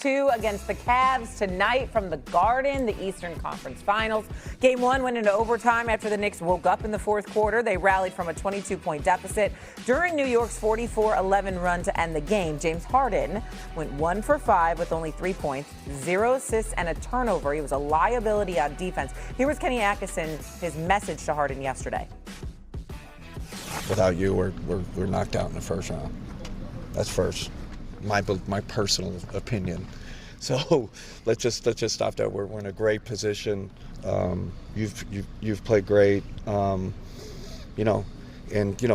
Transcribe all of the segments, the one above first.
2 against the Cavs tonight from the Garden, the Eastern Conference Finals. Game 1 went into overtime after the Knicks woke up in the fourth quarter. They rallied from a 22-point deficit during New York's 44-11 run to end the game. James Harden went 1 for 5 with only 3 points, 0 assists, and a turnover. He was a liability on defense. Here was Kenny Atkinson, his message to Harden yesterday. Without you, we're knocked out in the first round. That's first. My personal opinion. So let's just stop there. We're in a great position. You've played great.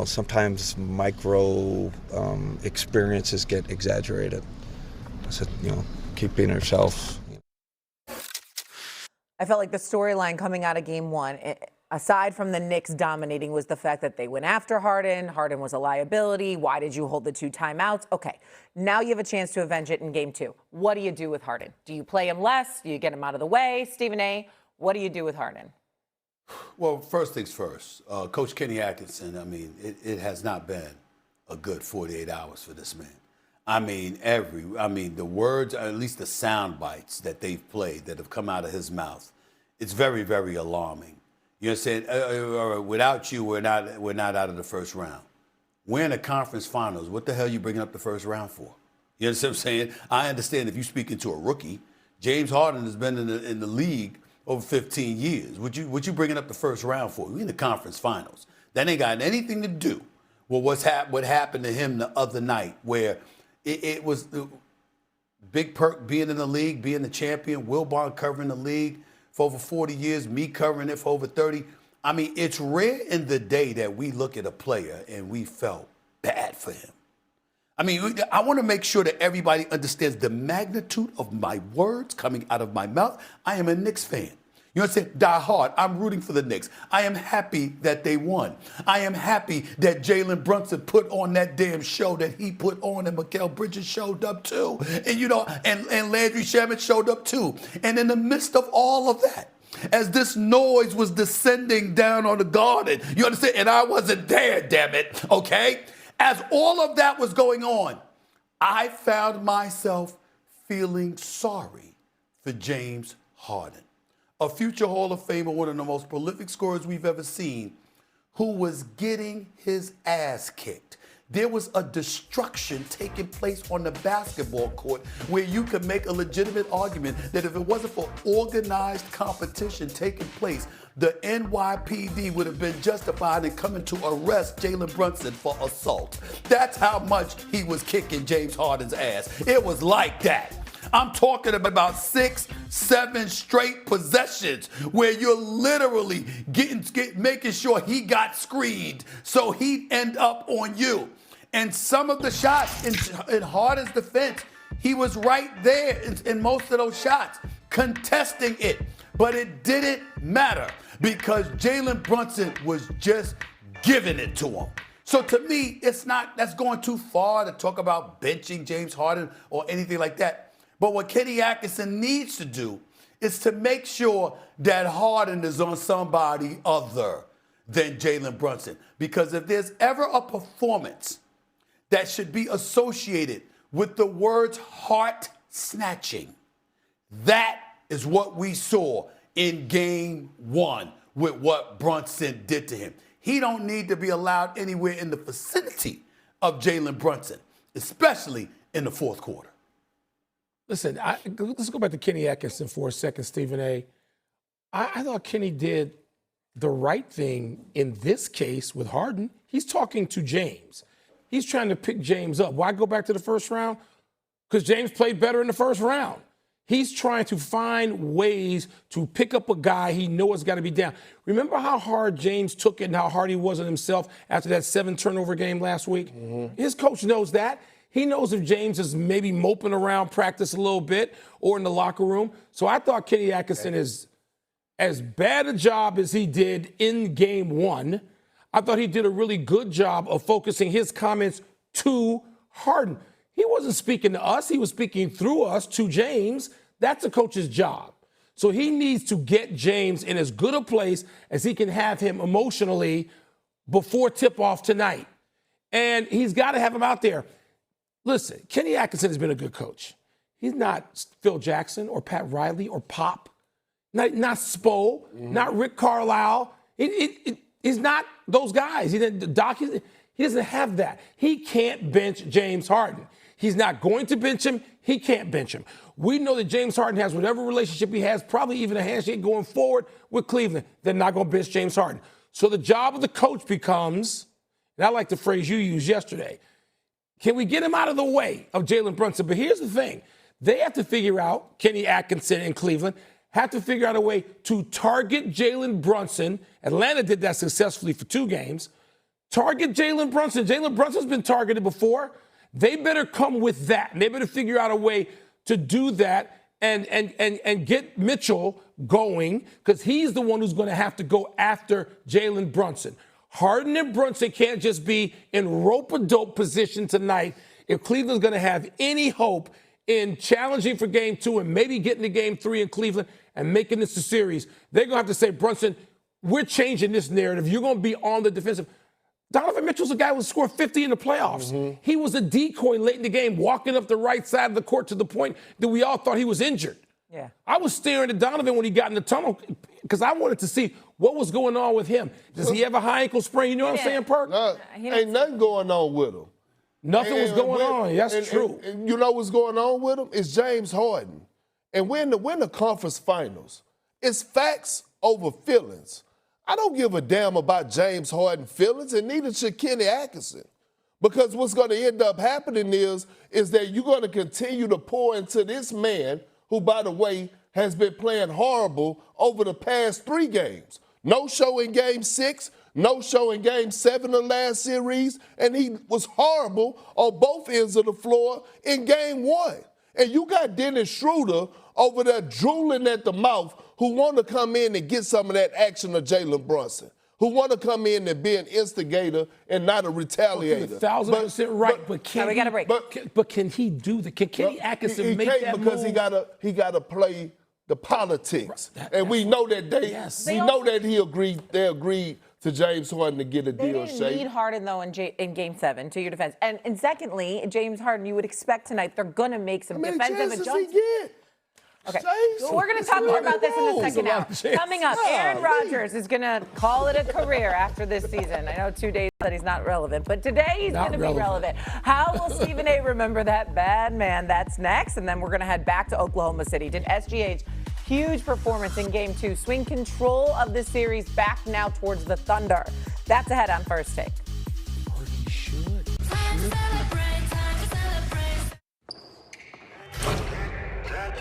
Sometimes micro experiences get exaggerated. I said, keep being yourself. I felt like the storyline coming out of Game 1, aside from the Knicks dominating, was the fact that they went after Harden. Harden was a liability. Why did you hold the 2 timeouts? Okay, now you have a chance to avenge it in Game 2. What do you do with Harden? Do you play him less? Do you get him out of the way? Stephen A., what do you do with Harden? Well, first things first. Coach Kenny Atkinson, it has not been a good 48 hours for this man. The words, or at least the sound bites that they've played that have come out of his mouth, it's very, very alarming. You know what I'm saying? Without you, we're not out of the first round. We're in the conference finals. What the hell are you bringing up the first round for? You understand what I'm saying? I understand if you're speaking to a rookie. James Harden has been in the league over 15 years. What you bringing up the first round for? We're in the conference finals. That ain't got anything to do with what happened to him the other night, where it was Big Perk being in the league, being the champion, Will Bond covering the league for over 40 years, me covering it for over 30. It's rare in the day that we look at a player and we felt bad for him. I want to make sure that everybody understands the magnitude of my words coming out of my mouth. I am a Knicks fan. You know what I'm saying? Die hard. I'm rooting for the Knicks. I am happy that they won. I am happy that Jalen Brunson put on that damn show that he put on, and Mikal Bridges showed up too. And Landry Shamet showed up too. And in the midst of all of that, as this noise was descending down on the Garden, you understand? And I wasn't there, damn it, okay? As all of that was going on, I found myself feeling sorry for James Harden, a future Hall of Famer, one of the most prolific scorers we've ever seen, who was getting his ass kicked. There was a destruction taking place on the basketball court where you could make a legitimate argument that if it wasn't for organized competition taking place, the NYPD would have been justified in coming to arrest Jalen Brunson for assault. That's how much he was kicking James Harden's ass. It was like that. I'm talking about 6, 7 straight possessions where you're literally making sure he got screened so he'd end up on you. And some of the shots in Harden's defense, he was right there in most of those shots, contesting it. But it didn't matter because Jalen Brunson was just giving it to him. So to me, that's going too far to talk about benching James Harden or anything like that. But what Kenny Atkinson needs to do is to make sure that Harden is on somebody other than Jalen Brunson. Because if there's ever a performance that should be associated with the words heart snatching, that is what we saw in Game 1 with what Brunson did to him. He don't need to be allowed anywhere in the vicinity of Jalen Brunson, especially in the fourth quarter. Listen, let's go back to Kenny Atkinson for a second, Stephen A. I thought Kenny did the right thing in this case with Harden. He's talking to James. He's trying to pick James up. Why go back to the first round? Because James played better in the first round. He's trying to find ways to pick up a guy he knows has got to be down. Remember how hard James took it and how hard he was on himself after that 7-turnover game last week? Mm-hmm. His coach knows that. He knows if James is maybe moping around practice a little bit or in the locker room. So I thought Kenny Atkinson is as bad a job as he did in Game 1. I thought he did a really good job of focusing his comments to Harden. He wasn't speaking to us. He was speaking through us to James. That's a coach's job. So he needs to get James in as good a place as he can have him emotionally before tip-off tonight. And he's got to have him out there. Listen, Kenny Atkinson has been a good coach. He's not Phil Jackson or Pat Riley or Pop. Not Spo, not Rick Carlisle. He's not those guys. He doesn't have that. He can't bench James Harden. He's not going to bench him. He can't bench him. We know that James Harden has whatever relationship he has, probably even a handshake going forward with Cleveland. They're not going to bench James Harden. So the job of the coach becomes, and I like the phrase you used yesterday, can we get him out of the way of Jalen Brunson? But here's the thing. They have to figure out, Kenny Atkinson in Cleveland, have to figure out a way to target Jalen Brunson. Atlanta did that successfully for 2 games. Target Jalen Brunson. Jalen Brunson's been targeted before. They better come with that. And they better figure out a way to do that and get Mitchell going, because he's the one who's going to have to go after Jalen Brunson. Harden and Brunson can't just be in rope-a-dope position tonight if Cleveland's going to have any hope in challenging for game 2 and maybe getting to game 3 in Cleveland and making this a series. They're going to have to say, Brunson, we're changing this narrative. You're going to be on the defensive. Donovan Mitchell's a guy who scored 50 in the playoffs. He was a decoy late in the game, walking up the right side of the court to the point that we all thought he was injured. Yeah. I was staring at Donovan when he got in the tunnel because I wanted to see what was going on with him. Does he have a high ankle sprain? You know what I'm saying, Perk? Ain't nothing going on with him. Nothing was going on. That's true. And you know what's going on with him? It's James Harden. And when the conference finals, it's facts over feelings. I don't give a damn about James Harden feelings, and neither should Kenny Atkinson. Because what's going to end up happening is that you're going to continue to pour into this man who, by the way, has been playing horrible over the past 3 games. No show in Game 6, no show in Game 7 of last series, and he was horrible on both ends of the floor in Game 1. And you got Dennis Schroeder over there drooling at the mouth, who want to come in and get some of that action of Jalen Brunson, who want to come in and be an instigator and not a retaliator. 1,000% right, but can we got a break. But can he do that? Can Kenny Atkinson make that because move? he gotta play the politics, and we know that they agreed to James Harden to get a They deal didn't shaped. need Harden, though, in Game 7, to your defense. And secondly, James Harden, you would expect tonight they're going to make some defensive adjustments. Okay, so we're going to talk more about this in the second hour. Coming up, Aaron Rodgers is going to call it a career after this season. I know 2 days that he's not relevant, but today he's going to be relevant. How will Stephen A. remember that bad man? That's next, and then we're going to head back to Oklahoma City. Did SGA's huge performance in Game 2 swing control of the series back now towards the Thunder? That's ahead on First Take.